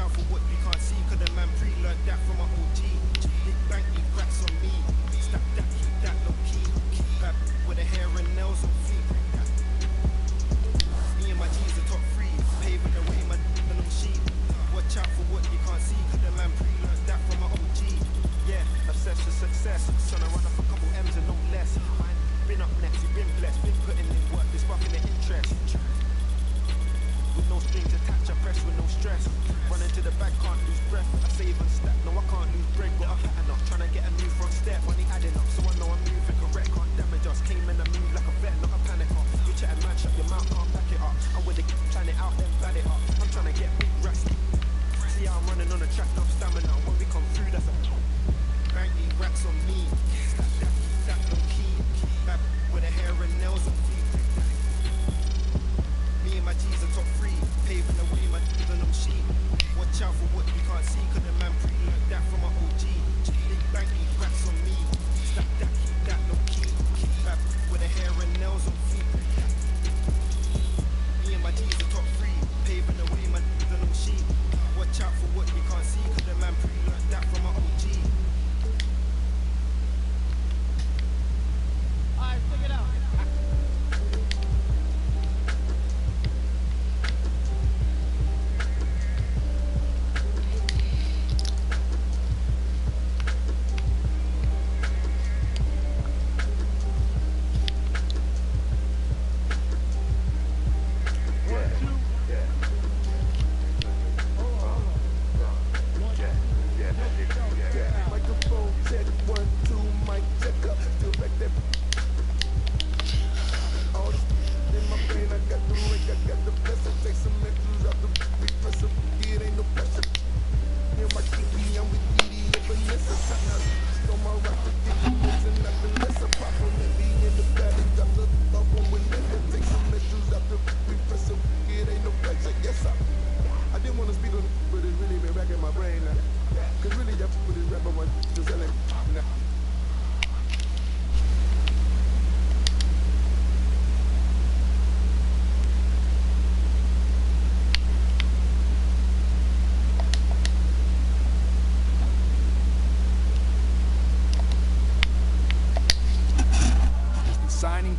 out for what you can't see, cause the man pre-learned that from my OG. Big bank, big racks on me. Stack that, keep that low key. Bad with the hair and nails on feet. Me and my G's are top three. Paving the way, my them sheep. Watch out for what you can't see, cause the man pre-learned that from my OG. Yeah, obsessed with success. Son, I run up a couple M's and no less. Been up next, you been blessed. Been putting in work, this sparking the interest. With no strings attached, I press with no stress. Run into the bag, can't lose breath. I save and stack, no I can't lose bread. Got a pattern up, trying to get a new front step. Money adding up, so I know I'm moving correct. Can't damage us, came in and move like a vet, not a panic up. You chatting man, shut your mouth, can't back it up. I'm with the plan it out, then bad it up. I'm trying to get big rest. See how I'm running on the track, no stamina. When we come through, that's a banky racks on me. Stack that, that no key. Bad with the hair and nails on feet. Me and my G's are top three, paving the way, my G's on them sheep. Watch out for what you can't see, cause the man pre-learned that from my OG. Big banky racks on me. Stack that, keep that low key. Bad with the hair and nails on feet. Me and my G's are top three, paving the way, my G's on them sheep. Watch out for what you can't see, cause the man pre-learned that from my OG. Alright, check it out.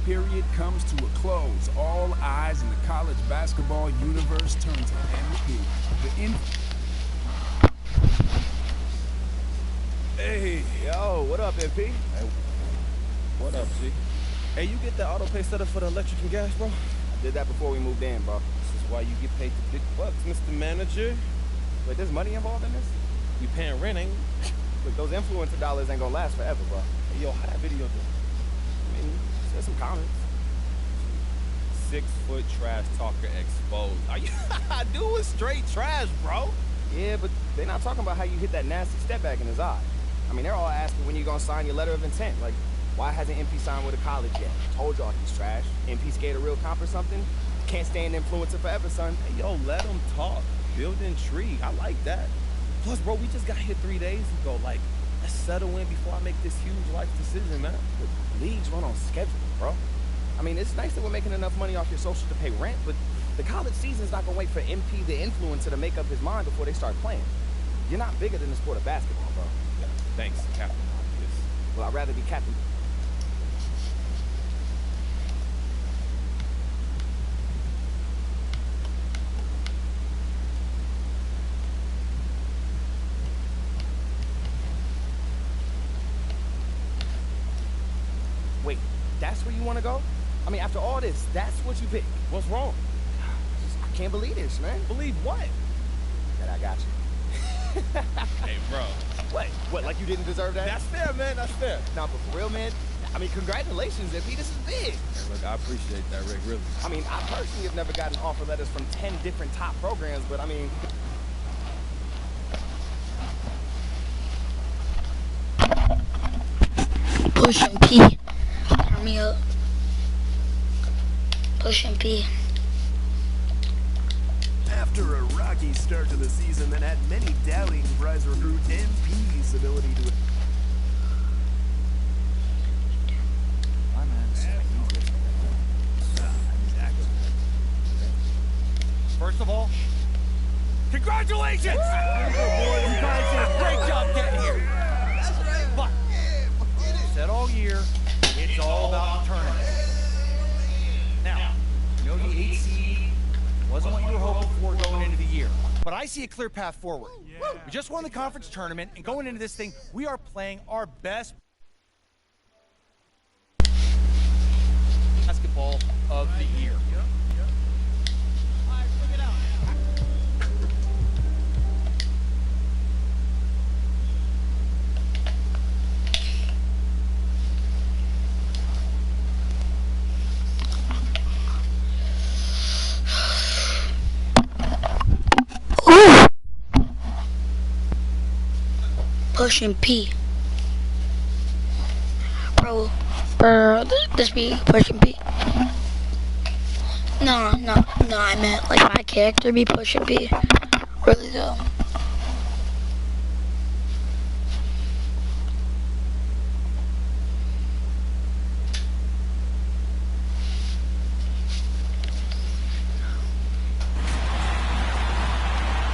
Period comes to a close. All eyes in the college basketball universe turn to MP. Hey, yo, what up, MP? Hey, what up, G? Hey, you get that auto pay set up for the electric and gas, bro? I did that before we moved in, bro. This is why you get paid the big bucks, Mr. Manager. Wait, there's money involved in this? We paying rent, ain't we? Look, those influencer dollars ain't gonna last forever, bro. Hey, yo, how that video do? I mean, there's some comments. 6-foot trash talker exposed. Are you doing straight trash, bro? Yeah, but they're not talking about how you hit that nasty step back in his eye. I mean, they're all asking when you're gonna sign your letter of intent. Like, why hasn't MP signed with a college yet? Told y'all he's trash. MP scared a real comp or something? Can't stand influencer forever, son. Hey, yo, let him talk. Build intrigue. I like that. Plus, bro, we just got hit 3 days ago. Like, let's settle in before I make this huge life decision, man. The leagues run on schedule, bro. I mean, it's nice that we're making enough money off your social to pay rent, but the college season's not gonna wait for MP, the influencer, to make up his mind before they start playing. You're not bigger than the sport of basketball, bro. Yeah, thanks, Captain Obvious. Well, I'd rather be Captain. Wait, that's where you want to go? I mean, after all this, that's what you picked. What's wrong? I can't believe this, man. Believe what? That I got you. Hey, bro. What, like you didn't deserve that? That's fair, man. That's fair. Nah, but for real, man, I mean, congratulations, MP. This is big. Hey, look, I appreciate that, Rick, really. I mean, I personally have never gotten offer letters from 10 different top programs, but I mean... Push MP. Turn me up. Push MP. After a rocky start to the season that had many doubting prize recruit MP's ability to... First of all, Congratulations! You guys did a great job getting here. But, said all year, it's all about the tournament. Now, you know the 8 seed wasn't what you were hoping for going into the year. But I see a clear path forward. We just won the conference tournament, and going into this thing, we are playing our best basketball of the year. Pushing P. Bro, this be pushing P. No, I meant like my character be pushing P. Really though.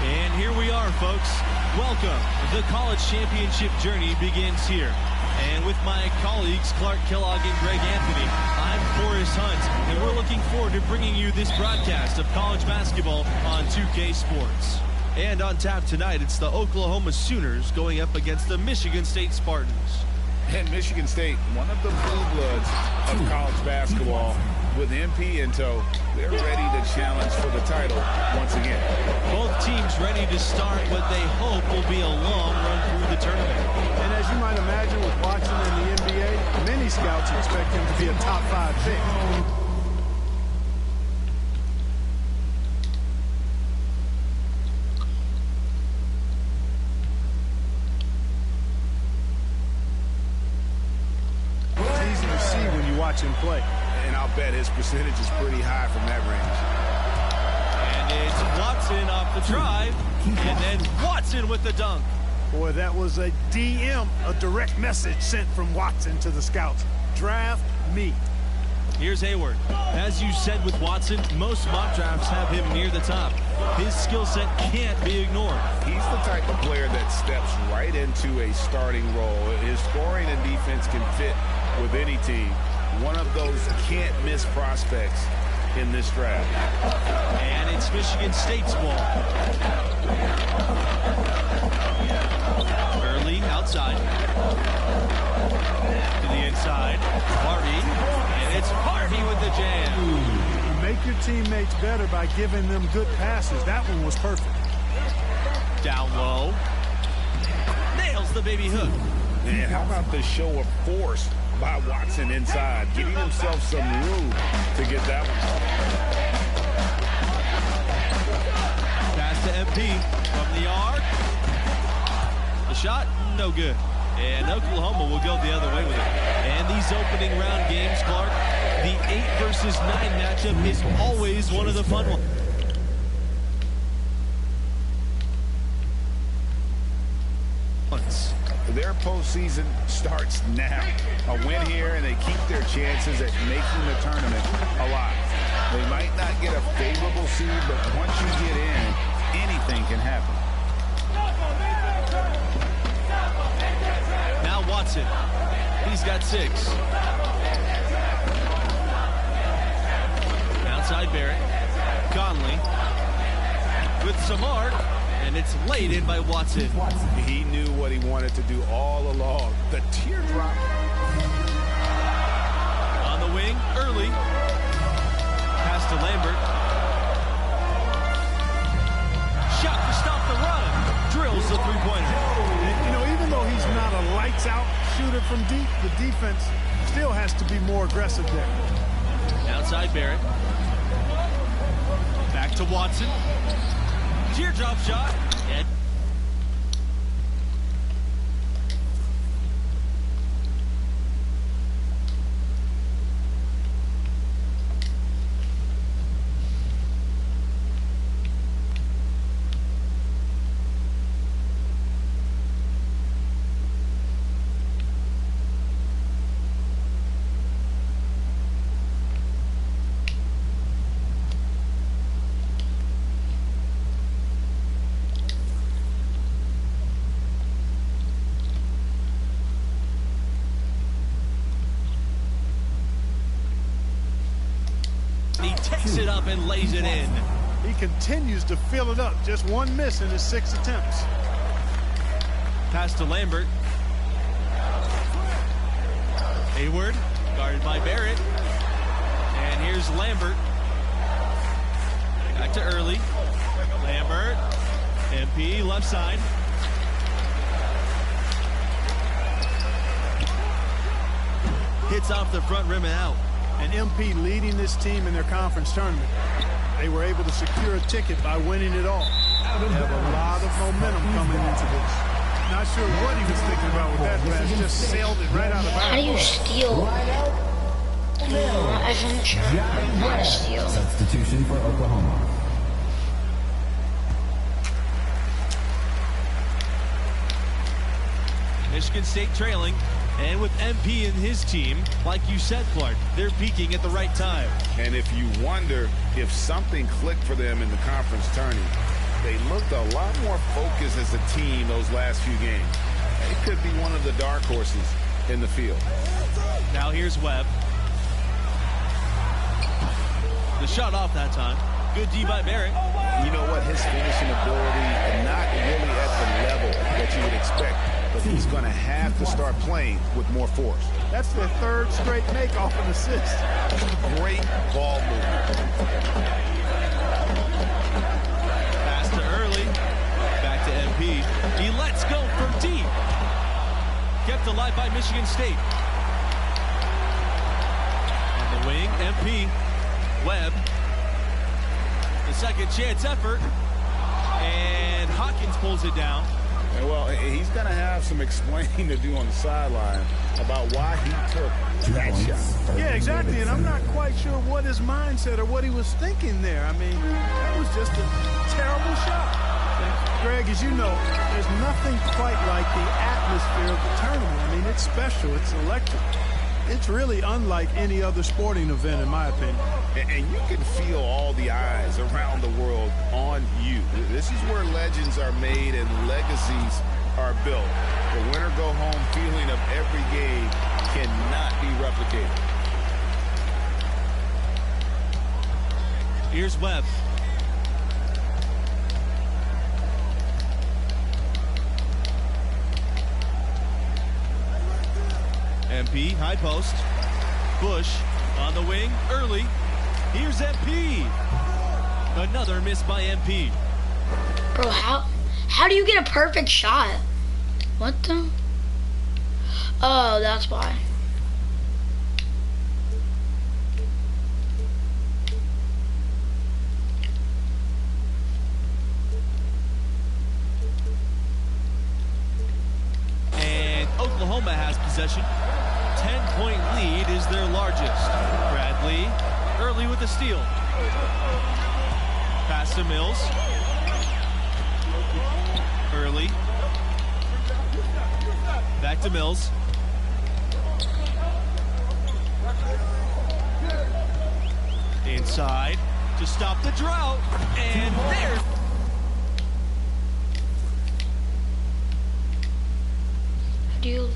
And here we are, folks. Welcome. The college championship journey begins here. And with my colleagues, Clark Kellogg and Greg Anthony, I'm Forrest Hunt, and we're looking forward to bringing you this broadcast of college basketball on 2K Sports. And on tap tonight, it's the Oklahoma Sooners going up against the Michigan State Spartans. And Michigan State, one of the blue bloods of college basketball, with MP in tow, they're ready to challenge for the title once again. Both teams ready to start what they hope will be a long run through the tournament. And as you might imagine with Watson in the NBA, many scouts expect him to be a top 5 pick. It's easy to see when you watch him play. And I'll bet his percentage is pretty high from that range. And it's Watson off the drive, and then Watson with the dunk. Boy, that was a DM, a direct message sent from Watson to the scouts. Draft me. Here's Hayward. As you said with Watson, most mock drafts have him near the top. His skill set can't be ignored. He's the type of player that steps right into a starting role. His scoring and defense can fit with any team. One of those can't-miss prospects in this draft. And it's Michigan State's ball. Early outside. To the inside. Harvey. And it's Harvey with the jam. You make your teammates better by giving them good passes. That one was perfect. Down low. Nails the baby hook. Man, how about the show of force by Watson inside, giving himself some room to get that one. Pass to MP from the arc. The shot, no good. And Oklahoma will go the other way with it. And these opening round games, Clark, the 8 versus 9 matchup is always one of the fun ones. Their postseason starts now. A win here, and they keep their chances at making the tournament alive. They might not get a favorable seed, but once you get in, anything can happen. Now Watson. He's got 6. Outside Barrett. Conley. With some arc. And it's laid in by Watson. He knew what he wanted to do all along. The teardrop. On the wing, early. Pass to Lambert. Shot to stop the run. Drills the three-pointer. You know, even though he's not a lights-out shooter from deep, the defense still has to be more aggressive there. Outside Barrett. Back to Watson. Teardrop shot. And Picks it up and lays it in. He continues to fill it up. Just one miss in his 6 attempts. Pass to Lambert. Hayward, guarded by Barrett. And here's Lambert. Back to Early. Lambert. MP, left side. Hits off the front rim and out. And MP leading this team in their conference tournament. They were able to secure a ticket by winning it all. They have a lot of momentum coming into this. Not sure what he was thinking about with that pass. Just sailed it right out of bounds. How do you steal? I'm not sure how to steal. Substitution for Oklahoma. Michigan State trailing. And with MP and his team, like you said, Clark, they're peaking at the right time. And if you wonder if something clicked for them in the conference tourney, they looked a lot more focused as a team those last few games. It could be one of the dark horses in the field. Now here's Webb. The shot off that time. Good D by Barrett. You know what? His finishing ability, not really at the level that you would expect, but he's going to have to start playing with more force. That's their 3rd straight make off an assist. Great ball movement. Pass to Early. Back to MP. He lets go from deep. Kept alive by Michigan State. On the wing, MP. Webb. The second chance effort. And Hawkins pulls it down. And well, he's going to have some explaining to do on the sideline about why he took that shot. Yeah, exactly. And I'm not quite sure what his mindset or what he was thinking there. I mean, that was just a terrible shot. And Greg, as you know, there's nothing quite like the atmosphere of the tournament. I mean, it's special. It's electric. It's really unlike any other sporting event, in my opinion. And you can feel all the eyes around the world on you. This is where legends are made and legacies are built. The winner-go-home feeling of every game cannot be replicated. Here's Webb. MP, high post. Bush on the wing, Early. Here's MP. Another miss by MP. Bro, how do you get a perfect shot? What the? Oh, that's why. And Oklahoma has possession. 10-point lead is their largest. Bradley, Early with the steal. Pass to Mills. Early. Back to Mills. Inside to stop the drought. And there's... Do you...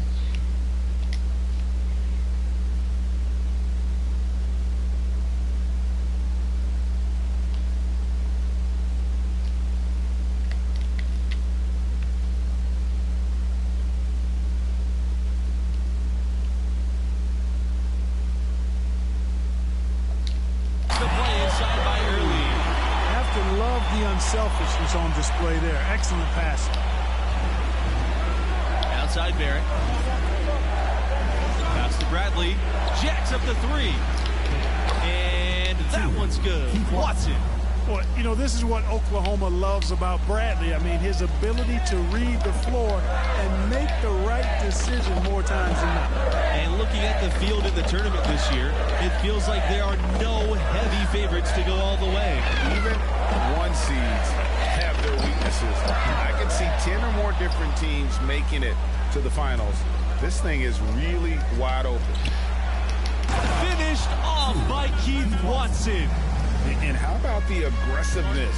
Unselfishness on display there. Excellent passing. Outside Barrett. Pass to Bradley. Jacks up the 3. And that one's good. Watson. Well, you know, this is what Oklahoma loves about Bradley. I mean, his ability to read the floor and make the right decision more times than not. And looking at the field in the tournament this year, it feels like there are no heavy favorites to go all the way. Even one seeds have their weaknesses. I can see 10 or more different teams making it to the finals. This thing is really wide open. Finished off by Keith Watson. And how about the aggressiveness?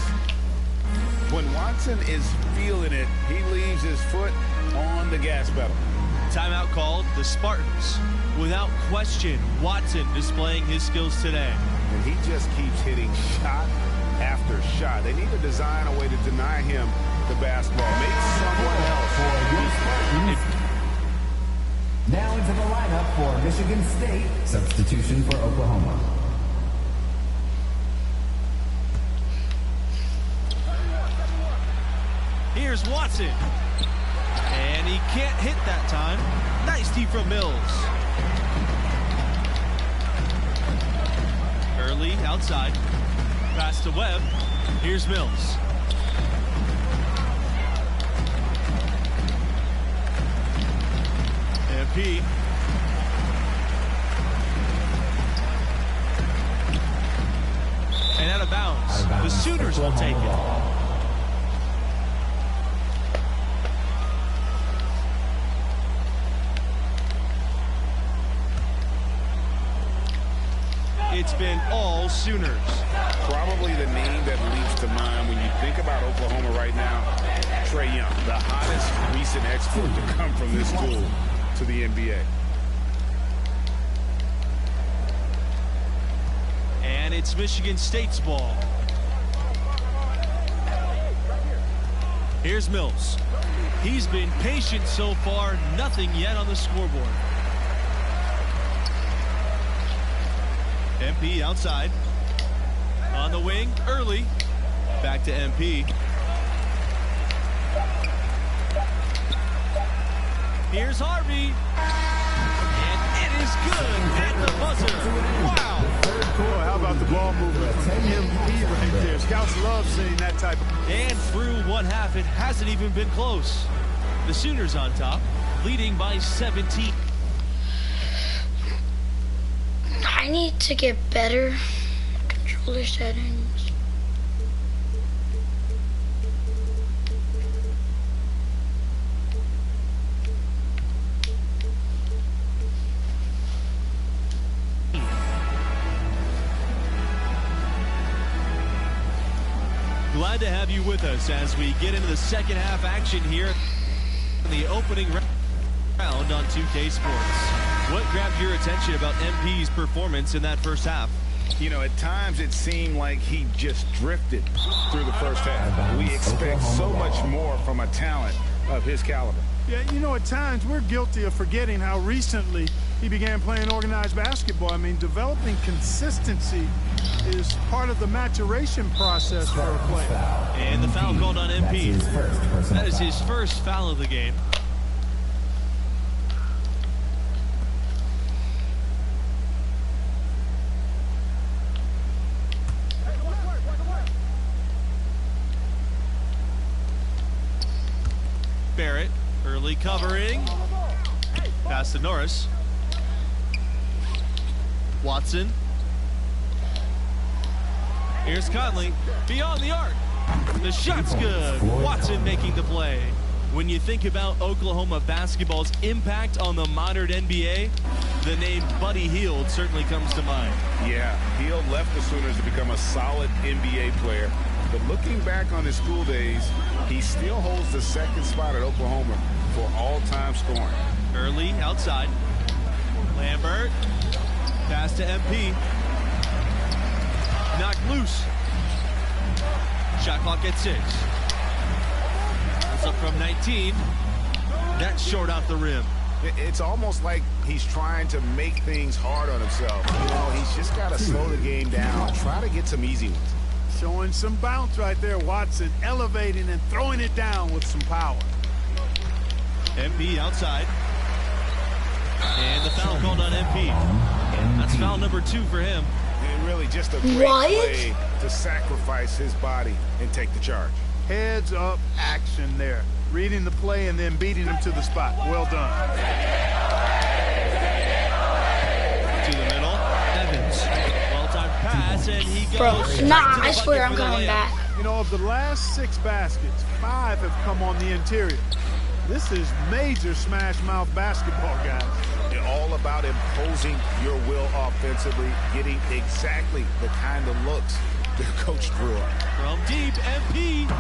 When Watson is feeling it, he leaves his foot on the gas pedal. Timeout called. The Spartans, without question, Watson displaying his skills today. And and he just keeps hitting shot after shot. They need to design a way to deny him the basketball. Make someone else. Now into the lineup for Michigan State. Substitution for Oklahoma. Here's Watson. And he can't hit that time. Nice D from Mills. Early outside. Pass to Webb. Here's Mills. MP. And out of bounds. The Sooners will take it. It's been all Sooners. Probably the name that leaps to mind when you think about Oklahoma right now, Trae Young, the hottest recent export to come from this school to the NBA. And it's Michigan State's ball. Here's Mills. He's been patient so far, nothing yet on the scoreboard. MP outside. On the wing, early. Back to MP. Here's Harvey. And it is good at the buzzer. Wow. Boy, how about the ball movement from MP right there? Scouts love seeing that type of... And through one half, it hasn't even been close. The Sooners on top, leading by 17. I need to get better controller settings. Glad to have you with us as we get into the second half action here in the opening round on 2K Sports. What grabbed your attention about MP's performance in that first half? You know, at times it seemed like he just drifted through the first half. We expect so much more from a talent of his caliber. Yeah, you know, at times we're guilty of forgetting how recently he began playing organized basketball. I mean, developing consistency is part of the maturation process for a player. And the foul called on MP. That is his first foul of the game. Barrett, early covering. Pass to Norris. Watson. Here's Conley. Beyond the arc. The shot's good. Watson making the play. When you think about Oklahoma basketball's impact on the modern NBA, the name Buddy Hield certainly comes to mind. Yeah, Hield left the Sooners to become a solid NBA player. But looking back on his school days, he still holds the second spot at Oklahoma for all-time scoring. Early outside. Lambert. Pass to MP. Knocked loose. Shot clock at 6. It's up from 19. That's short off the rim. It's almost like he's trying to make things hard on himself. You know, he's just got to slow the game down, try to get some easy ones. Showing some bounce right there, Watson, elevating and throwing it down with some power. MP outside. And the foul called on MP. That's foul number 2 for him. And really just a great play to sacrifice his body and take the charge. Heads up action there. Reading the play and then beating him to the spot. Well done. To the middle. Evans. Well-timed pass, and he goes. Bro, nah, I swear I'm coming back. You know, of the last 6 baskets, 5 have come on the interior. This is major smash mouth basketball, guys. They're all about imposing your will offensively, getting exactly the kind of looks their coach drew up. From deep, MP.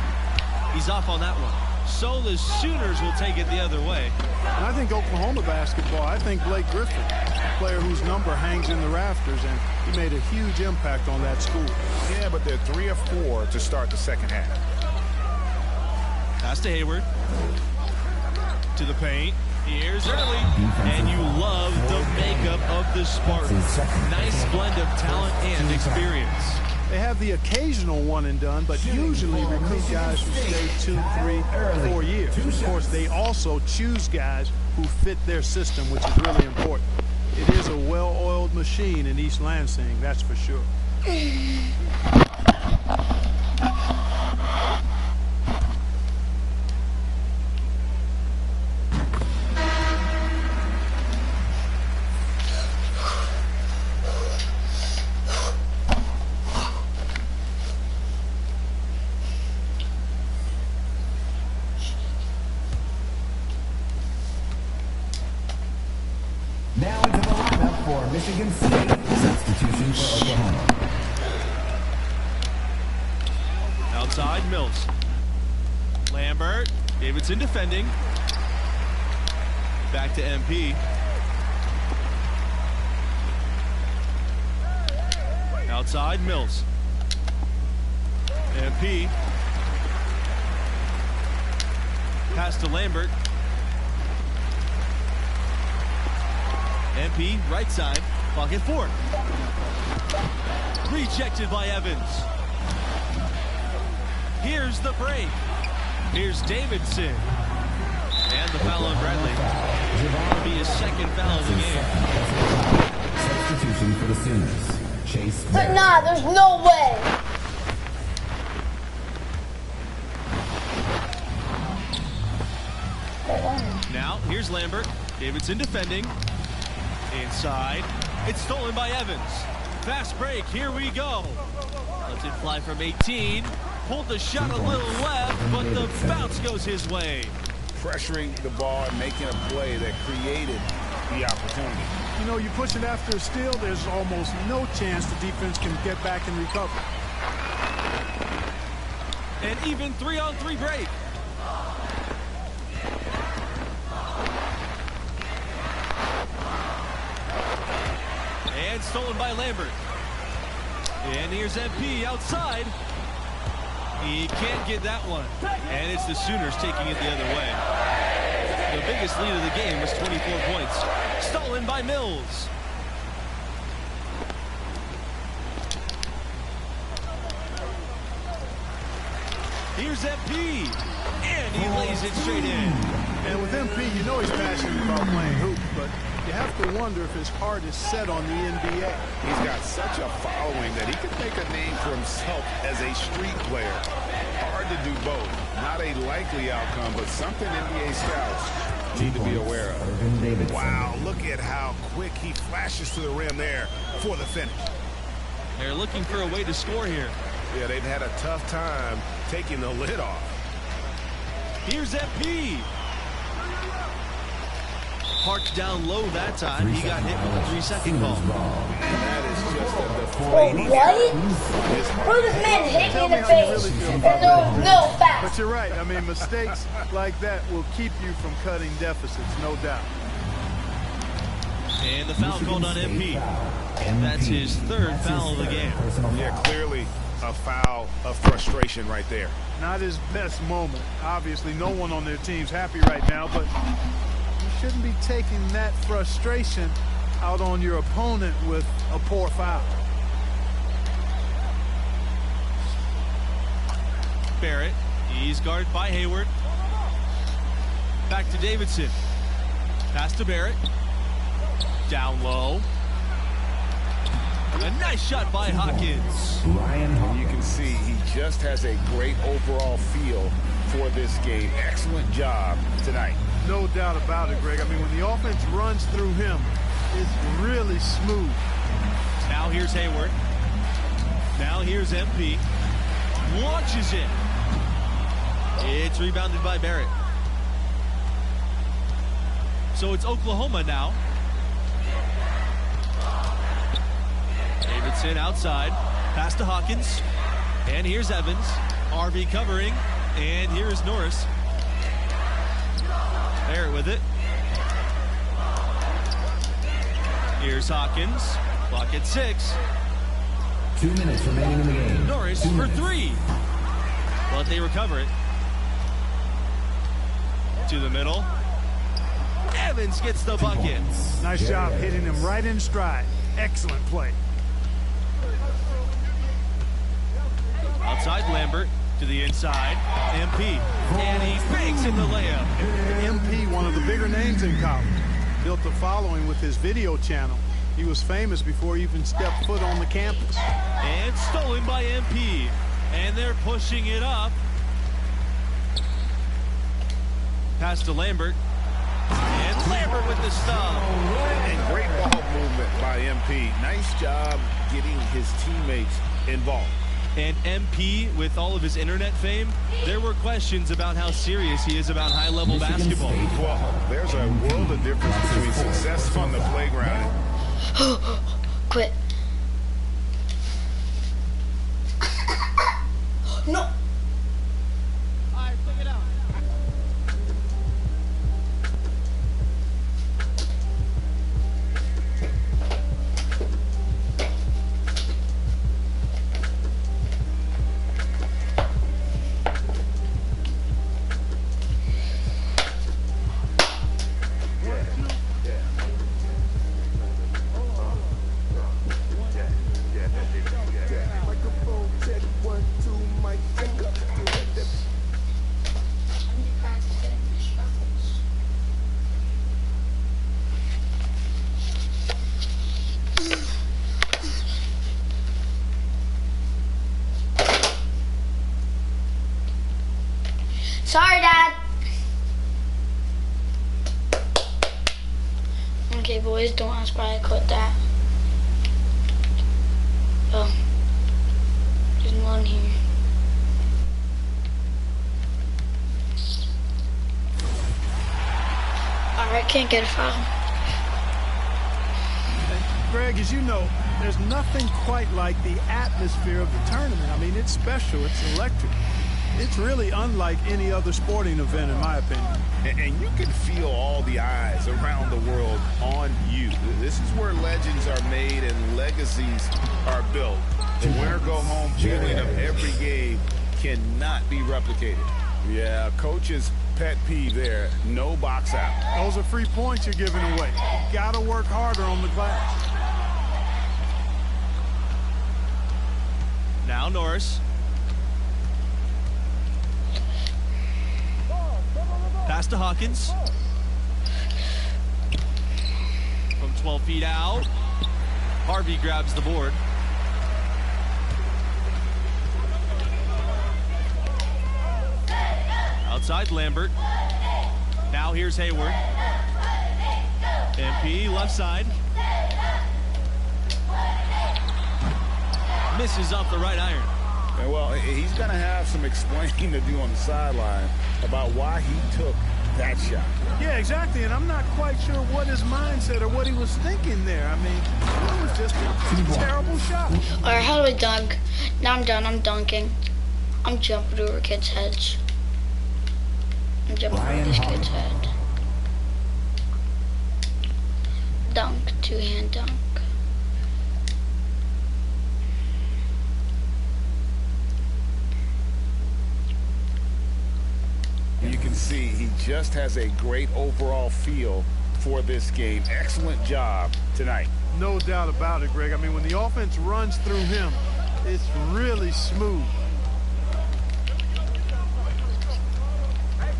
He's off on that one. So the Sooners will take it the other way. And I think Oklahoma basketball, I think Blake Griffin, a player whose number hangs in the rafters, and he made a huge impact on that school. Yeah, but they're 3 of 4 to start the second half. Pass to Hayward. To the paint. Here's early. And you love the makeup of the Spartans. Nice blend of talent and experience. They have the occasional one and done, but usually recruit guys who stay 2, 3, 4 years. Of course, they also choose guys who fit their system, which is really important. It is a well-oiled machine in East Lansing, that's for sure. Now into the lineup for Michigan State. Substitution for Oklahoma. Outside, Mills. Lambert. Davidson defending. Back to MP. Outside, Mills. MP. Pass to Lambert. MP, right side, pocket four. Rejected by Evans. Here's the break. Here's Davidson. And the foul on Bradley. It'll be his second foul of the game. Substitution for the Sooners. Chase. But nah, there's no way. Now, here's Lambert. Davidson defending. Inside. It's stolen by Evans. Fast break. Here we go. Lets it fly from 18. Pulled the shot a little left, but the bounce goes his way. Pressuring the ball and making a play that created the opportunity. You know, you're pushing after a steal, there's almost no chance the defense can get back and recover. An even 3-on-3 break. And stolen by Lambert. And here's MP outside. He can't get that one. And it's the Sooners taking it the other way. The biggest lead of the game was 24 points. Stolen by Mills. Here's MP. And he lays it straight in. And with MP, you know he's passionate about playing hoops, but you have to wonder if his heart is set on the NBA. He's got such a following that he could make a name for himself as a street player. Hard to do both. Not a likely outcome, but something NBA scouts need to be aware of. Wow, look at how quick he flashes to the rim there for the finish. They're looking for a way to score here. Yeah, they've had a tough time taking the lid off. Here's MP. Parked down low that time. He got hit with a 3-second call. That is just a What? Bro, this man hit me in the face. And no foul. But you're right. I mean, mistakes like that will keep you from cutting deficits, no doubt. And the foul called on MP. That's his third foul of the game. Yeah, clearly a foul of frustration right there. Not his best moment. Obviously, no one on their team's happy right now, but you shouldn't be taking that frustration out on your opponent with a poor foul. Barrett, he's guarded by Hayward. Back to Davidson. Pass to Barrett. Down low. A nice shot by Hawkins. You can see he just has a great overall feel for this game. Excellent job tonight. No doubt about it, Greg. I mean, when the offense runs through him, it's really smooth. Now here's Hayward. Now here's MP. Launches it. It's rebounded by Barrett. So it's Oklahoma now. Davidson outside. Pass to Hawkins. And here's Evans. RB covering. And here's Norris. Barrett with it. Here's Hawkins. Clock at 6. 2 minutes remaining in the game. Norris for 3. But they recover it. To the middle. Evans gets the bucket. Nice job hitting him right in stride. Excellent play. Outside Lambert to the inside. MP. And he banks in the layup. MP, one of the bigger names in college. Built a following with his video channel. He was famous before he even stepped foot on the campus. And stolen by MP. And they're pushing it up. Pass to Lambert. And Lambert with the stop. And great ball movement by MP. Nice job getting his teammates involved. And MP, with all of his internet fame, there were questions about how serious he is about high-level basketball. Well, there's a world of difference between success on the playground. Quit. No. Sorry, Dad. Okay, boys, don't ask why I quit that. Oh, there's one here. Alright, can't get a foul. Greg, as you know, there's nothing quite like the atmosphere of the tournament. I mean, it's special, it's electric. It's really unlike any other sporting event, in my opinion. And you can feel all the eyes around the world on you. This is where legends are made and legacies are built. The winner-go-home feeling of every game cannot be replicated. Yeah, coach's pet peeve there, no box out. Those are free points you're giving away. You gotta work harder on the glass. Now Norris. Pass to Hawkins. From 12 feet out. Harvey grabs the board. Outside Lambert. Now here's Hayward. MP left side. Misses off the right iron. And well, he's going to have some explaining to do on the sideline about why he took that shot. Yeah, exactly, and I'm not quite sure what his mindset or what he was thinking there. I mean, it was just a terrible shot. All right, how do I dunk? Now I'm done. I'm dunking. I'm jumping over kids' heads. I'm jumping over this kid's head. Dunk, two-hand dunk. You can see he just has a great overall feel for this game. Excellent job tonight. No doubt about it, Greg. I mean, when the offense runs through him, it's really smooth.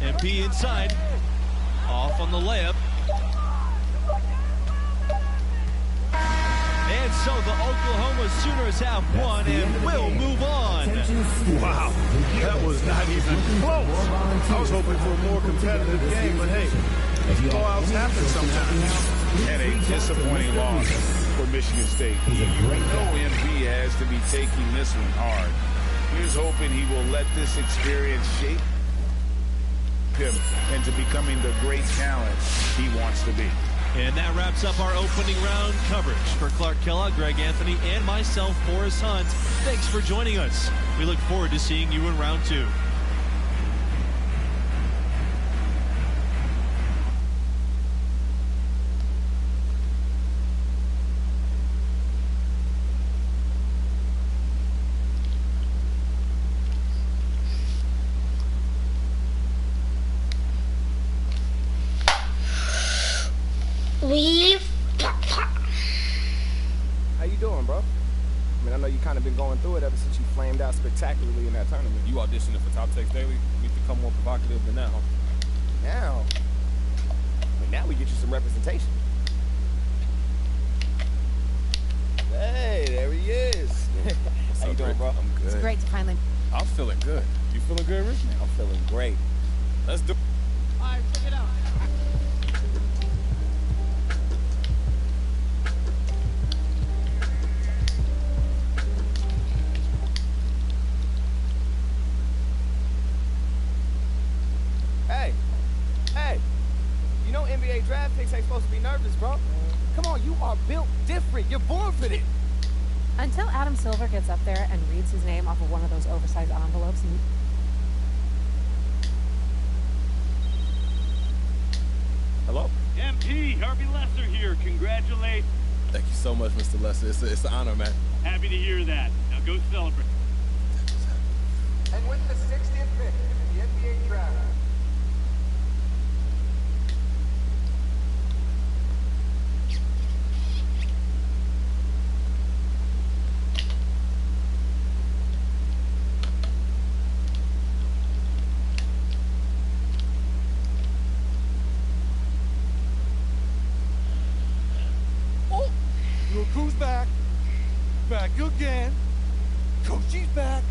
MP inside. Off on the layup. And so the Oklahoma Sooners have won and will move on. Wow, that was not even close. I was hoping for a more competitive game, but hey, blowouts happen sometimes. And a disappointing loss for Michigan State. You know MP has to be taking this one hard. Here's hoping he will let this experience shape him into becoming the great talent he wants to be. And that wraps up our opening round coverage. For Clark Kellogg, Greg Anthony, and myself, Forrest Hunt, thanks for joining us. We look forward to seeing you in round 2. leave. How you doing, bro? I mean, I know you kind of been going through it ever since you flamed out spectacularly in that tournament. You auditioning for Top Text Daily? We need to come more provocative than that, huh? Now? I mean, now we get you some representation. Hey, there he is. How you doing, bro? I'm good. It's great to finally... I'm feeling good. You feeling good, Rich? I'm feeling great. Let's do. All right, check it out. Hey, you know NBA draft picks ain't supposed to be nervous, bro. Come on, you are built different. You're born for this. Until Adam Silver gets up there and reads his name off of one of those oversized envelopes, Hello? MP, Harvey Lesser here. Congratulations. Thank you so much, Mr. Lesser. It's an honor, man. Happy to hear that. Now go celebrate. And with the 60th pick in the NBA draft. Look who's back. Back again. Coachy's back.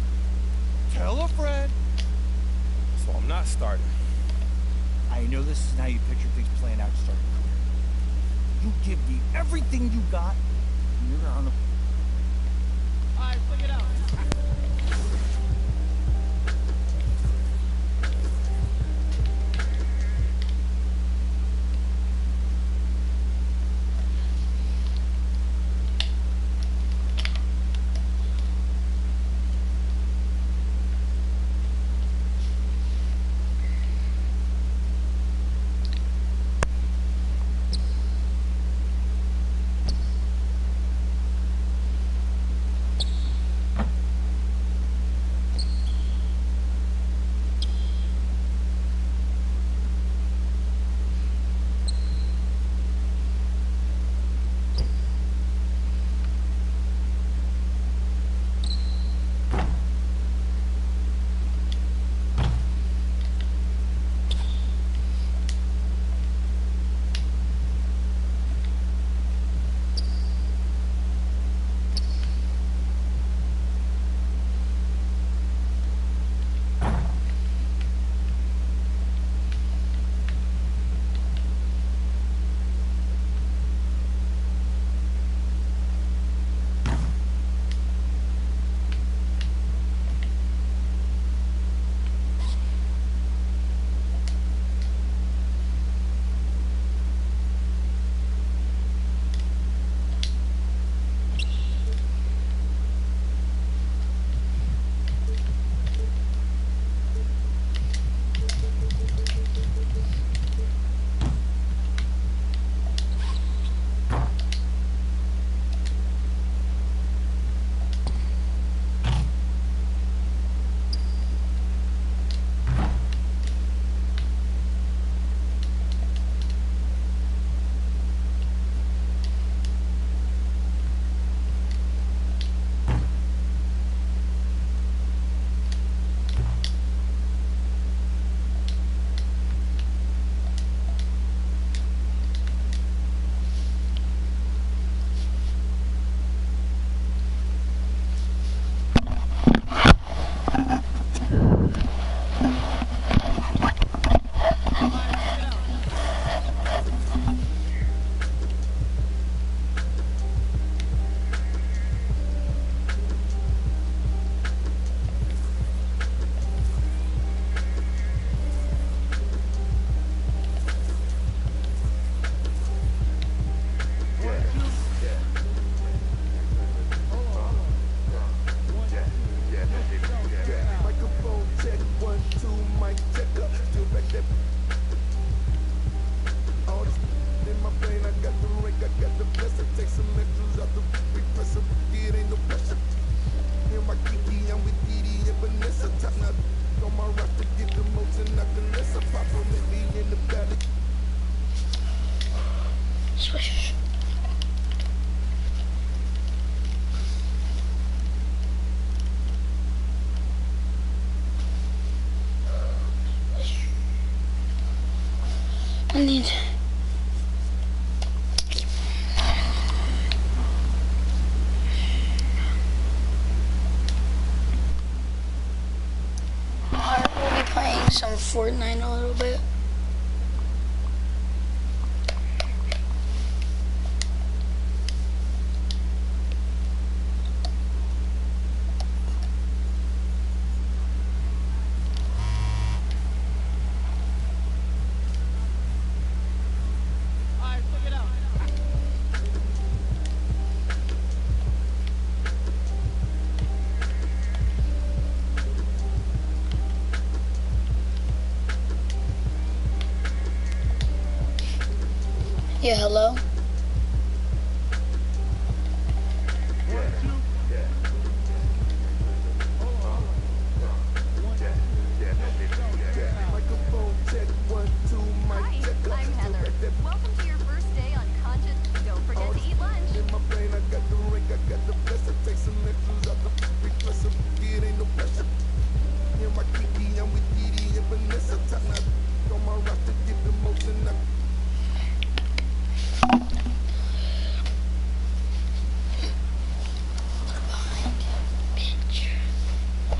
Tell a friend. So I'm not starting. I know this is how you picture things playing out to start your career. You give me everything you got, and you're on the... All right, check it out. need... Alright, we'll be playing some Fortnite a little bit. Yeah, hello? Hi, I'm Heather. Welcome to your first day on Conscious. Don't forget to eat lunch.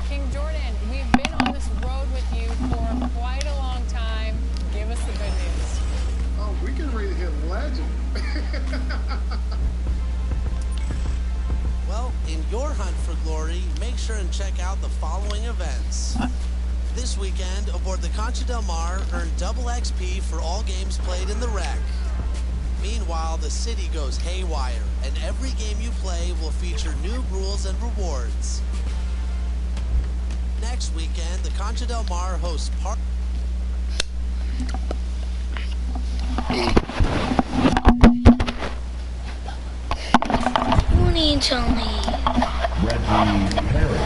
King Jordan, we've been on this road with you for quite a long time. Give us the good news. Oh, we can really hit legend. Well, in your hunt for glory, make sure and check out the following events. This weekend, aboard the Concha Del Mar, earn double XP for all games played in the wreck. Meanwhile, the city goes haywire, and every game you play will feature new rules and rewards. Next weekend, the Concha Del Mar hosts Who needs tell me? Reggie Perry.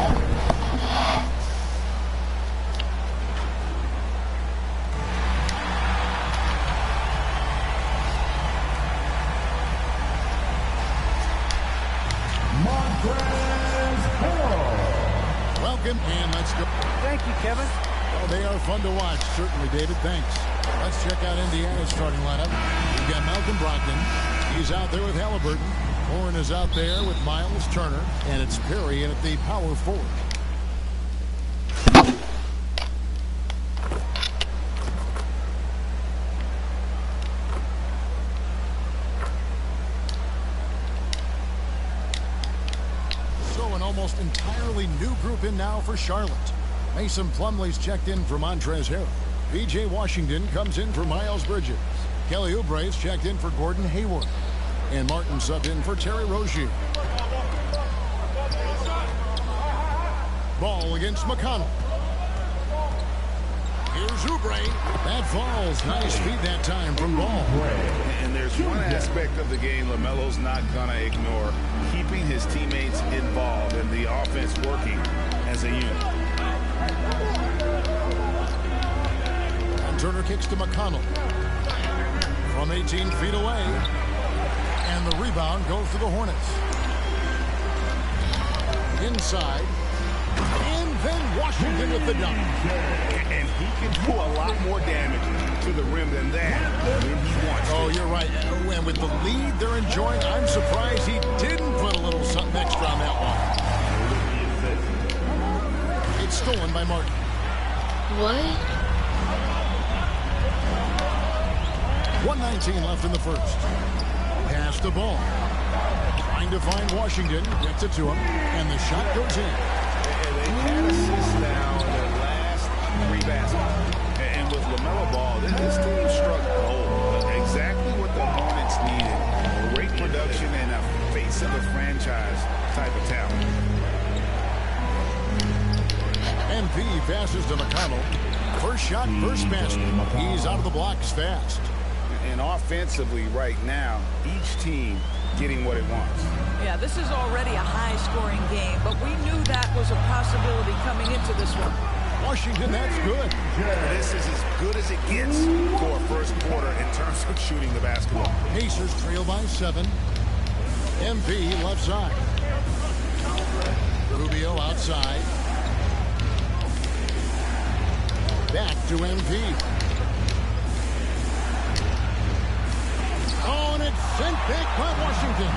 Welcome, and let's go. Thank you, Kevin. Well, they are fun to watch, certainly, David. Thanks. Let's check out Indiana's starting lineup. We've got Malcolm Brogdon. He's out there with Halliburton. Warren is out there with Miles Turner, and it's Perry in at the power forward. So an almost entirely new group in now for Charlotte. Mason Plumlee's checked in for Montrezl Harrell. P.J. Washington comes in for Miles Bridges. Kelly Oubre's checked in for Gordon Hayward. And Martin subbed in for Terry Rozier. Ball against McConnell. Here's Oubre. That falls. Nice feed that time from Ball. And there's one aspect of the game LaMelo's not going to ignore. Keeping his teammates involved and the offense working as a unit. And Turner kicks to McConnell. From 18 feet away. And the rebound goes to the Hornets. Inside. And then Washington with the dunk. And he can do a lot more damage to the rim than that when he wants to. Oh, you're right. And with the lead they're enjoying, I'm surprised he didn't put a little something extra on that one. It's stolen by Martin. What? 1:19 left in the first. Pass the ball. Trying to find Washington. Gets it to him. And the shot goes in. They had assists down the last three baskets. And with LaMelo Ball, this team struck gold. Exactly what the Hornets needed. Great production and a face of a franchise type of talent. MP passes to McConnell. First shot, first basket. He's out of the blocks fast. And offensively right now, each team getting what it wants. Yeah, this is already a high-scoring game, but we knew that was a possibility coming into this one. Washington, that's good. This is as good as it gets for a first quarter in terms of shooting the basketball. Pacers trail by 7. MP left side. Rubio outside. Back to MP. Sent back by Washington.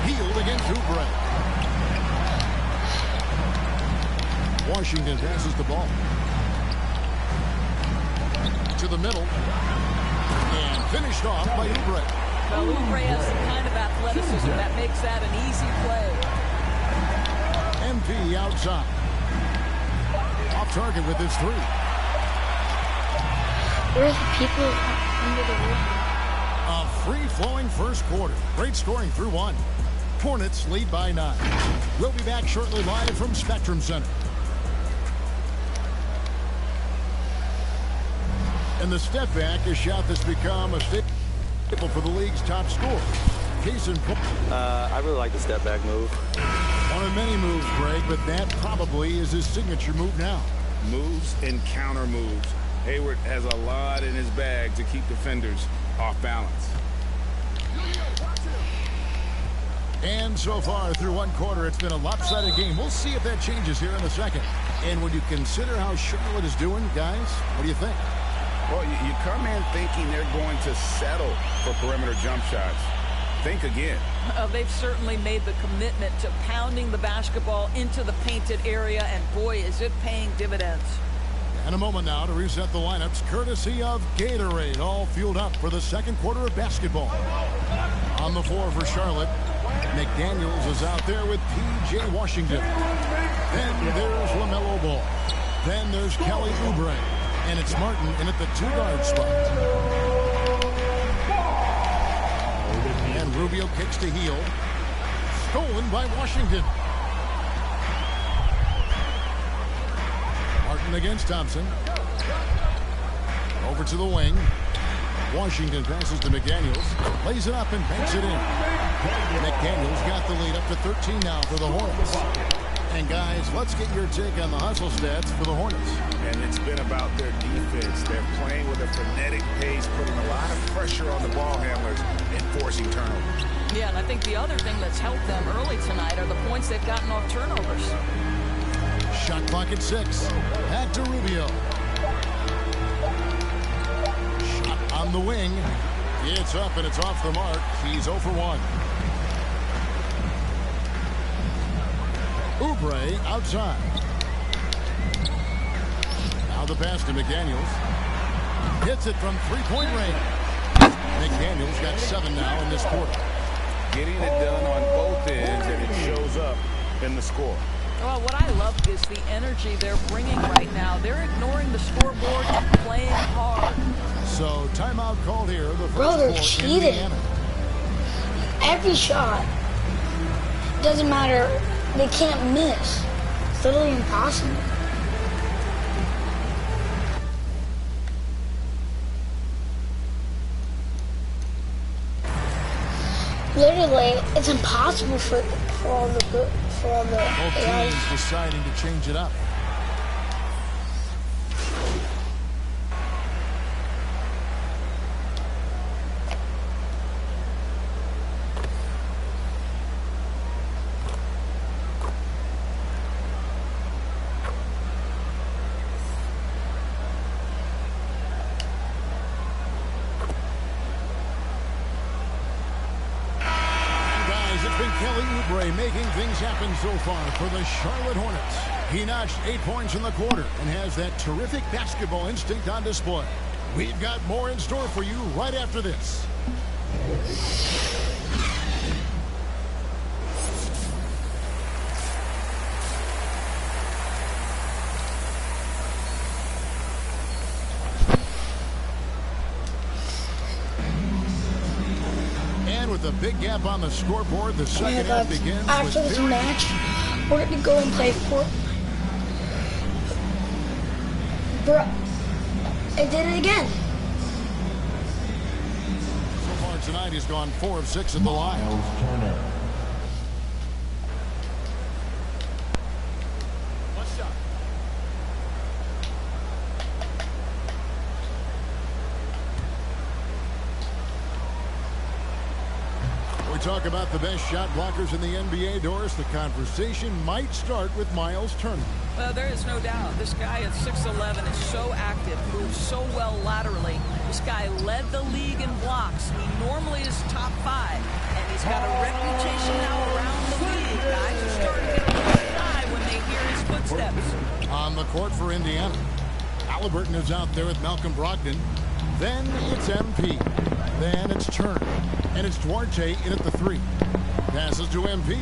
Healed against Oubre. Washington passes the ball to the middle and finished off by Oubre. Well, Oubre has the kind of athleticism that makes that an easy play. MP outside. Off target with his three. Where are the people under the rim? A free-flowing first quarter. Great scoring through one. Hornets lead by 9. We'll be back shortly live from Spectrum Center. And the step back, a shot that's become a staple for the league's top scorer. Case in point. I really like the step back move. One of many moves, Greg, but that probably is his signature move now. Moves and counter moves. Hayward has a lot in his bag to keep defenders off balance. And so far through one quarter, it's been a lopsided game. We'll see if that changes here in a second. And when you consider how Charlotte is doing, guys, what do you think? Well, you come in thinking they're going to settle for perimeter jump shots. Think again. They've certainly made the commitment to pounding the basketball into the painted area, and boy, is it paying dividends. And a moment now to reset the lineups, courtesy of Gatorade, all fueled up for the second quarter of basketball. On the floor for Charlotte, McDaniels is out there with P.J. Washington. Then there's LaMelo Ball. Then there's Kelly Oubre. And it's Martin in at the 2-guard spot. And Rubio kicks to Hield. Stolen by Washington. Martin against Thompson. Over to the wing. Washington passes to McDaniels. Lays it up and banks it in. McDaniels got the lead up to 13 now for the Hornets. And guys, let's get your take on the hustle stats for the Hornets. And it's been about their defense. They're playing with a frenetic pace, putting a lot of pressure on the ball handlers and forcing turnovers. Yeah, and I think the other thing that's helped them early tonight are the points they've gotten off turnovers. Shot clock at 6. Back to Rubio. Shot on the wing. It's up and it's off the mark. He's 0 for 1. Oubre outside. Now the pass to McDaniels. Hits it from three-point range. McDaniels got 7 now in this quarter. Getting it done on both ends, and it shows up in the score. Well, what I love is the energy they're bringing right now. They're ignoring the scoreboard and playing hard. So timeout called here. The first Bro, they're for cheating. Indiana. Every shot. Doesn't matter. They can't miss. It's literally impossible. Literally, it's impossible for all the Both guys. teams deciding to change it up. Kelly Oubre making things happen so far for the Charlotte Hornets. He notched 8 points in the quarter and has that terrific basketball instinct on display. We've got more in store for you right after this. With a big gap on the scoreboard, the second half begins. After this match, we're going to go and play Fortnite. Bro, I did it again. So far tonight, he's gone 4 of 6 at the line. talk about the best shot blockers in the NBA, Doris, the conversation might start with Miles Turner. Well, there is no doubt. This guy at 6'11" is so active, moves so well laterally. This guy led the league in blocks. He normally is top 5, and he's got a reputation now around the league. Guys are starting to get a little shy when they hear his footsteps. On the court for Indiana, Halliburton is out there with Malcolm Brogdon. Then it's MP. Then it's Turner. And it's Duarte in at the 3. Passes to MP.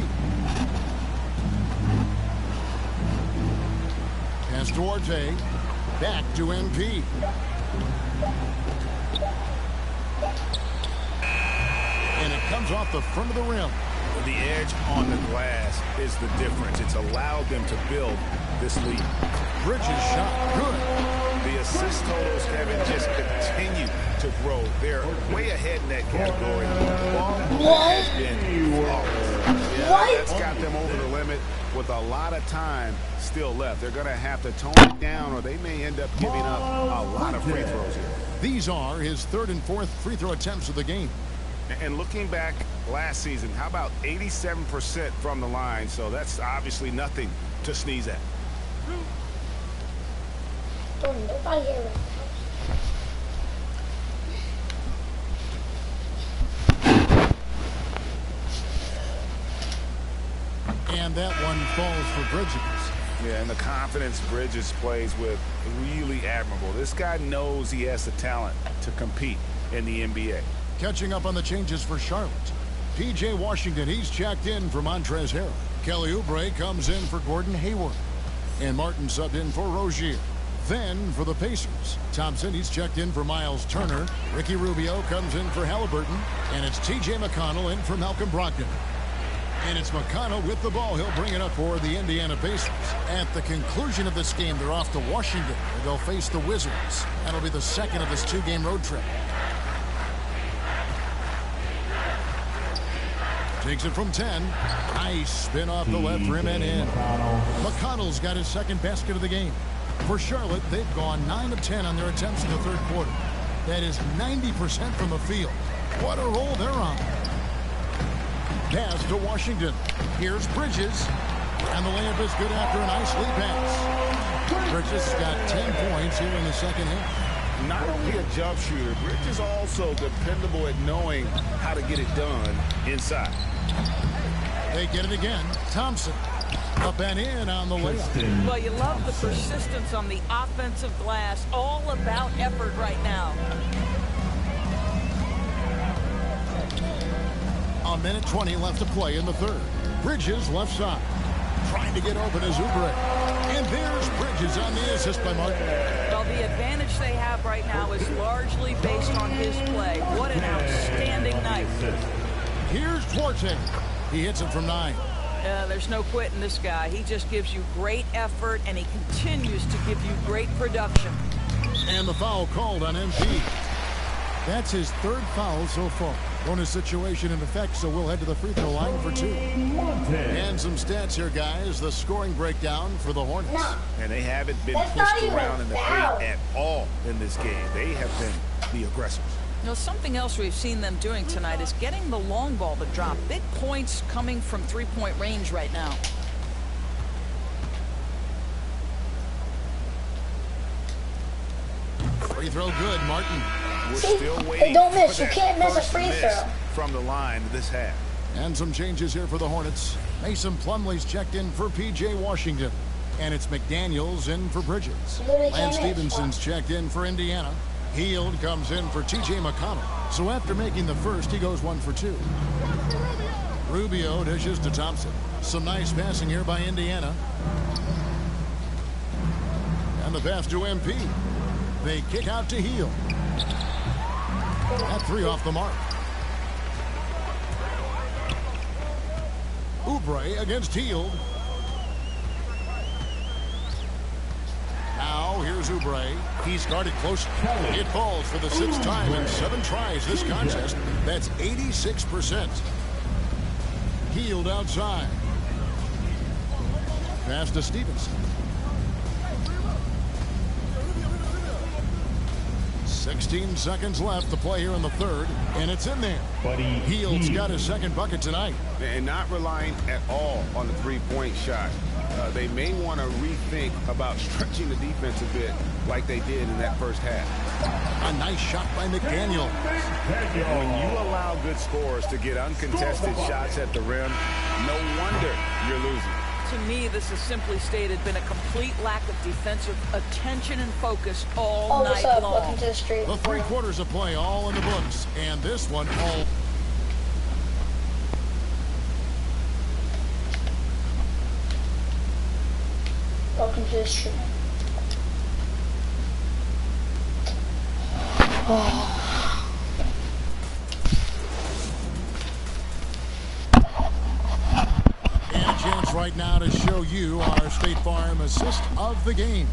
Pass Duarte. Back to MP. And it comes off the front of the rim. The edge on the glass is the difference. It's allowed them to build this lead. Bridges shot good. The assist totals, Kevin, just continue to grow. They're way ahead in that category. What? What? That's got them over the limit with a lot of time still left. They're going to have to tone it down, or they may end up giving up a lot of free throws here. These are his 3rd and 4th free throw attempts of the game. And looking back last season, how about 87% from the line? So that's obviously nothing to sneeze at. Nobody here right now. And that one falls for Bridges. Yeah, and the confidence Bridges plays with, really admirable. This guy knows he has the talent to compete in the NBA. Catching up on the changes for Charlotte. P.J. Washington, he's checked in for Montrezl Harrell. Kelly Oubre comes in for Gordon Hayward. And Martin subbed in for Rozier. Then for the Pacers, Thompson, he's checked in for Miles Turner. Ricky Rubio comes in for Halliburton. And it's T.J. McConnell in for Malcolm Brogdon. And it's McConnell with the ball. He'll bring it up for the Indiana Pacers. At the conclusion of this game, they're off to Washington, where they'll face the Wizards. That'll be the second of this 2-game road trip. Takes it from 10. Nice spin off the left rim and in. McConnell's got his 2nd basket of the game. For Charlotte, they've gone 9 of 10 on their attempts in the 3rd quarter. That is 90% from the field. What a roll they're on. Pass to Washington. Here's Bridges. And the layup is good after a nice lead pass. Bridges has got 10 points here in the 2nd half. Not only a jump shooter, Bridges also dependable at knowing how to get it done inside. They get it again. Thompson. Up and in on the layup. Well, you love the persistence on the offensive glass. All about effort right now. A minute 20 left to play in the 3rd. Bridges left side. Trying to get open is Oubre. And there's Bridges on the assist by Martin. Well, the advantage they have right now is largely based on his play. What an outstanding night. Here's Duarte. He hits it from 9. There's no quitting this guy. He just gives you great effort, and he continues to give you great production. And the foul called on MP. That's his 3rd foul so far. Bonus situation in effect, so we'll head to the free throw line for 2. And some stats here, guys. The scoring breakdown for the Hornets. And they haven't been pushed around in the paint at all in this game. They have been the aggressors. You know, something else we've seen them doing tonight is getting the long ball to drop. Big points coming from 3-point range right now. Free throw good, Martin. We're still waiting. Don't miss. You can't miss a free throw. From the line this half. And some changes here for the Hornets. Mason Plumlee's checked in for P.J. Washington. And it's McDaniels in for Bridges. Lance Stevenson's checked in for Indiana. Hield comes in for T.J. McConnell. So after making the first, he goes 1 for 2. Rubio dishes to Thompson. Some nice passing here by Indiana. And the pass to MP. They kick out to Hield. That 3 off the mark. Oubre against Hield. Now here's Oubre. He's guarded close. It falls for the 6th time in 7 tries this contest. That's 86%. Hield outside. Pass to Stevenson. 16 seconds left to play here in the third, and it's in there. Hield's got his second bucket tonight. And not relying at all on the three-point shot. They may want to rethink about stretching the defense a bit like they did in that first half. A nice shot by McDaniel. When you allow good scorers to get uncontested shots at the rim, no wonder you're losing. To me, this has simply stated been a complete lack of defensive attention and focus all night long. Welcome to the street. The 3 quarters of play all in the books, and this one all. Welcome to the street. Oh. Chance right now to show you our State Farm assist of the game.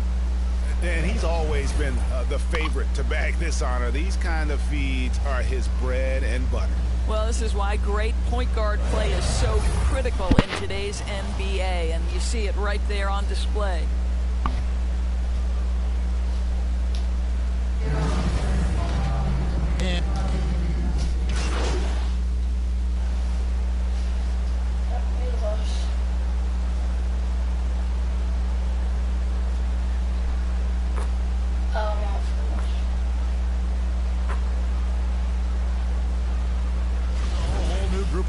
And he's always been the favorite to bag this honor. These kind of feeds are his bread and butter. Well, this is why great point guard play is so critical in today's NBA, and you see it right there on display. And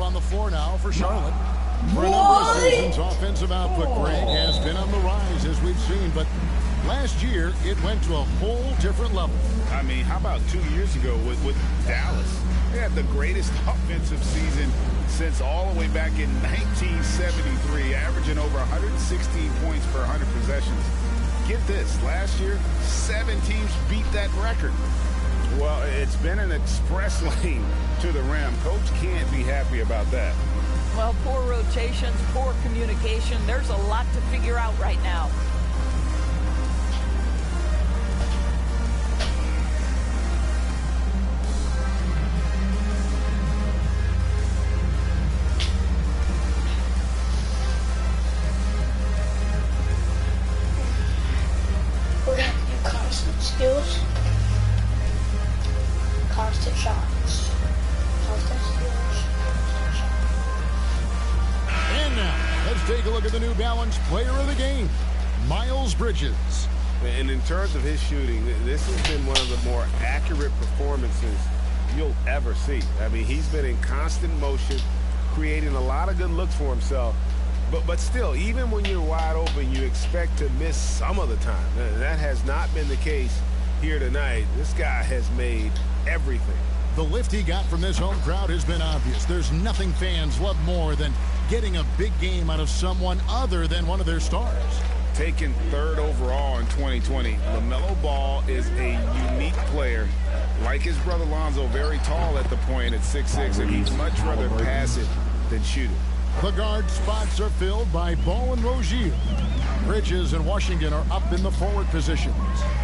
on the floor now for Charlotte. For a number of seasons, offensive output, Greg, has been on the rise, as we've seen, but last year it went to a whole different level. I mean, how about 2 years ago with Dallas? They had the greatest offensive season since all the way back in 1973, averaging over 116 points per 100 possessions. Get this, last year, 7 teams beat that record. Well, it's been an express lane to the rim. Coach can't be happy about that. Well, poor rotations, poor communication. There's a lot to figure out right now. We're going to do constant skills. Constant shots. Constant skills. Constant shots. And now, let's take a look at the New Balance player of the game, Miles Bridges. And in terms of his shooting, this has been one of the more accurate performances you'll ever see. I mean, he's been in constant motion, creating a lot of good looks for himself. But still, even when you're wide open, you expect to miss some of the time. That has not been the case here tonight. This guy has made everything. The lift he got from this home crowd has been obvious. There's nothing fans love more than getting a big game out of someone other than one of their stars. Taken 3rd overall in 2020, LaMelo Ball is a unique player. Like his brother Lonzo, very tall at the point at 6'6", and he'd much rather pass it than shoot it. The guard spots are filled by Ball and Rozier. Bridges and Washington are up in the forward positions,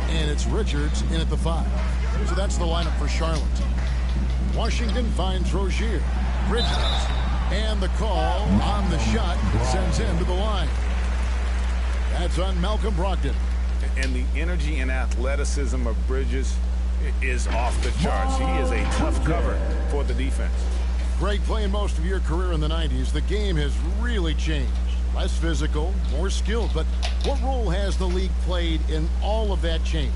and it's Richards in at the 5. So that's the lineup for Charlotte. Washington finds Rozier. Bridges, and the call on the shot sends him to the line. That's on Malcolm Brogdon. And the energy and athleticism of Bridges is off the charts. He is a tough cover for the defense. Greg, playing most of your career in the 90s, the game has really changed. Less physical, more skilled, but what role has the league played in all of that change?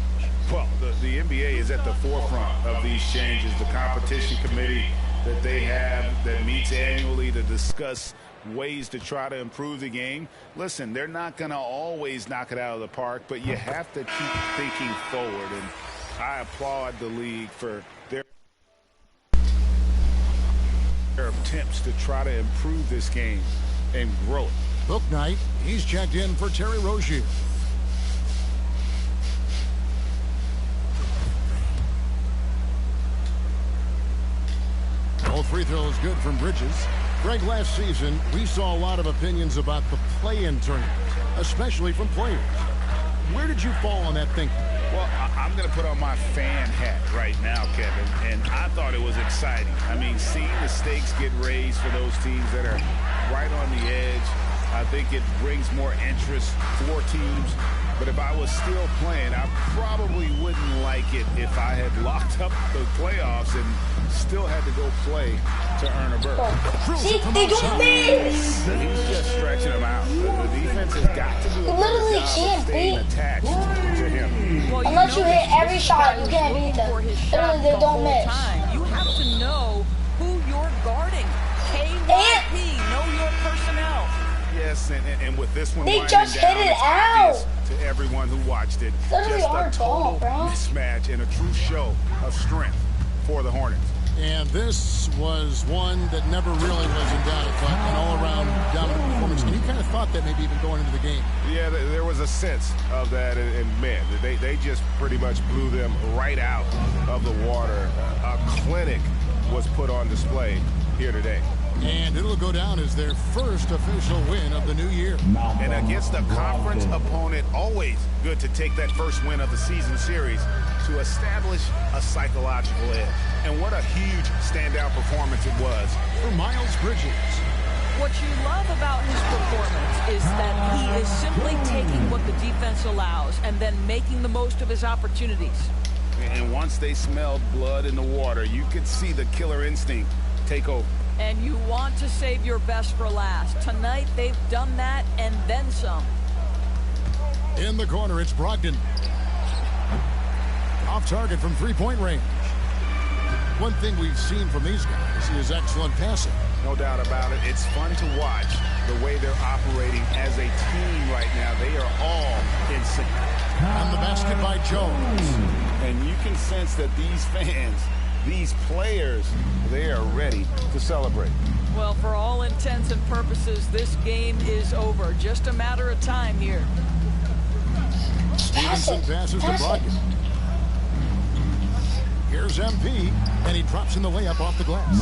Well, the NBA is at the forefront of these changes. The competition committee that they have that meets annually to discuss ways to try to improve the game. Listen, they're not going to always knock it out of the park, but you have to keep thinking forward, and I applaud the league for their attempts to try to improve this game and grow it. Book night, he's checked in for Terry Rozier. All free throws good from Bridges. Greg, last season, we saw a lot of opinions about the play-in tournament, especially from players. Where did you fall on that thinking? Well, I'm going to put on my fan hat right now, Kevin, and I thought it was exciting. I mean, seeing the stakes get raised for those teams that are right on the edge, I think it brings more interest for teams. But if I was still playing, I probably wouldn't like it if I had locked up the playoffs and still had to go play to earn a berth. See, they don't miss. He's just stretching them out. The defense has got to do a literally better job can't of staying beat. attached to him. Well, Unless you hit every shot, you can't beat them. Literally, they don't miss. You have to know who you're guarding. KYP, know your personnel. Yes, and with this one, they just hit it out. To everyone who watched it, Literally just a total ball, mismatch and a true show of strength for the Hornets. And this was one that never really was in doubt. I thought an all-around dominant performance. And you kind of thought that maybe even going into the game. Yeah, there was a sense of that, and man, they just pretty much blew them right out of the water. A clinic was put on display here today. And it'll go down as their first official win of the new year. And against a conference opponent, always good to take that first win of the season series to establish a psychological edge. And what a huge standout performance it was for Miles Bridges. What you love about his performance is that he is simply taking what the defense allows and then making the most of his opportunities. And once they smelled blood in the water, you could see the killer instinct take over. And you want to save your best for last. Tonight, they've done that and then some. In the corner, it's Brogdon. Off target from three-point range. One thing we've seen from these guys is excellent passing. No doubt about it. It's fun to watch the way they're operating as a team right now. They are all in sync. And the basket by Jones. And you can sense that these fans, these players, they are ready to celebrate. Well, for all intents and purposes, this game is over. Just a matter of time here. Stevenson passes to Brogdon. Here's MP, and he drops in the layup off the glass.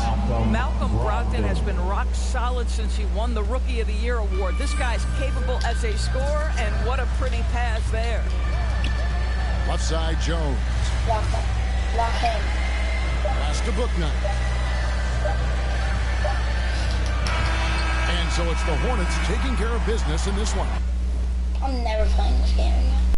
Malcolm Brogdon has been rock solid since he won the Rookie of the Year award. This guy's capable as a scorer, and what a pretty pass there. Left side, Jones. Lock him. Pass to Bouknight. And so it's the Hornets taking care of business in this one. I'm never playing this game again.